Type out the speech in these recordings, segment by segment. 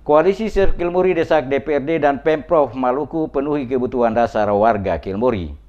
Koalisi Save Kilmuri desak DPRD dan Pemprov Maluku penuhi kebutuhan dasar warga Kilmuri.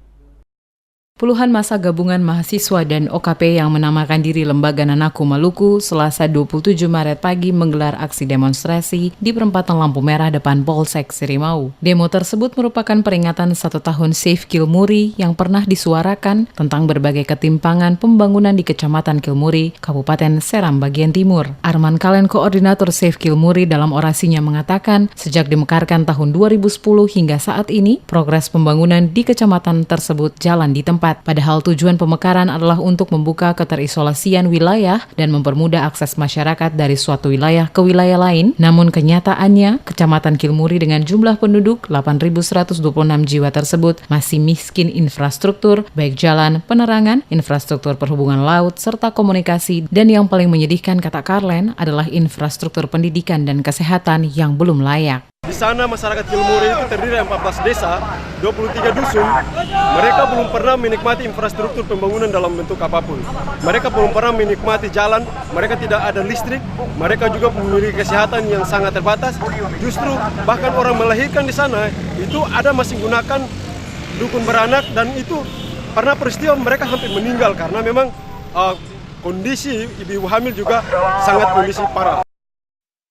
Puluhan massa gabungan mahasiswa dan OKP yang menamakan diri Lembaga Nanaku Maluku Selasa 27 Maret pagi menggelar aksi demonstrasi di perempatan lampu merah depan Polsek Sirimau. Demo tersebut merupakan peringatan 1 tahun Save Kilmuri yang pernah disuarakan tentang berbagai ketimpangan pembangunan di Kecamatan Kilmuri, Kabupaten Seram bagian timur. Arman Kalen, koordinator Save Kilmuri, dalam orasinya mengatakan sejak dimekarkan tahun 2010 hingga saat ini, progres pembangunan di kecamatan tersebut jalan di tempat. Padahal tujuan pemekaran adalah untuk membuka keterisolasian wilayah dan mempermudah akses masyarakat dari suatu wilayah ke wilayah lain. Namun kenyataannya, Kecamatan Kilmuri dengan jumlah penduduk 8.126 jiwa tersebut masih miskin infrastruktur, baik jalan, penerangan, infrastruktur perhubungan laut, serta komunikasi. Dan yang paling menyedihkan, kata Karlen, adalah infrastruktur pendidikan dan kesehatan yang belum layak. Di sana masyarakat Kilmuri itu terdiri dari 14 desa, 23 dusun. Mereka belum pernah menikmati infrastruktur pembangunan dalam bentuk apapun. Mereka belum pernah menikmati jalan, mereka tidak ada listrik, mereka juga memiliki kesehatan yang sangat terbatas. Justru bahkan orang melahirkan di sana itu ada masih menggunakan dukun beranak, dan itu pernah peristiwa mereka hampir meninggal karena memang kondisi ibu hamil juga sangat kondisi parah.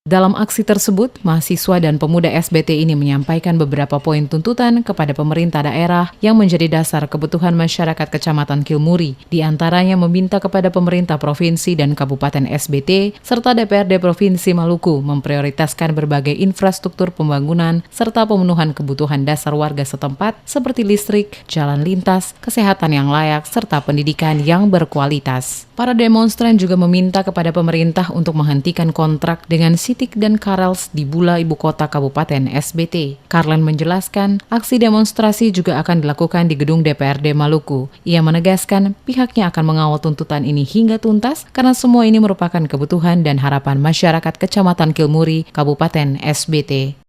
Dalam aksi tersebut, mahasiswa dan pemuda SBT ini menyampaikan beberapa poin tuntutan kepada pemerintah daerah yang menjadi dasar kebutuhan masyarakat Kecamatan Kilmuri. Di antaranya meminta kepada pemerintah provinsi dan kabupaten SBT serta DPRD Provinsi Maluku memprioritaskan berbagai infrastruktur pembangunan serta pemenuhan kebutuhan dasar warga setempat seperti listrik, jalan lintas, kesehatan yang layak, serta pendidikan yang berkualitas. Para demonstran juga meminta kepada pemerintah untuk menghentikan kontrak dengan Sitik dan Karels di Bula, ibu kota Kabupaten SBT. Karlen menjelaskan, aksi demonstrasi juga akan dilakukan di gedung DPRD Maluku. Ia menegaskan pihaknya akan mengawal tuntutan ini hingga tuntas karena semua ini merupakan kebutuhan dan harapan masyarakat Kecamatan Kilmuri, Kabupaten SBT.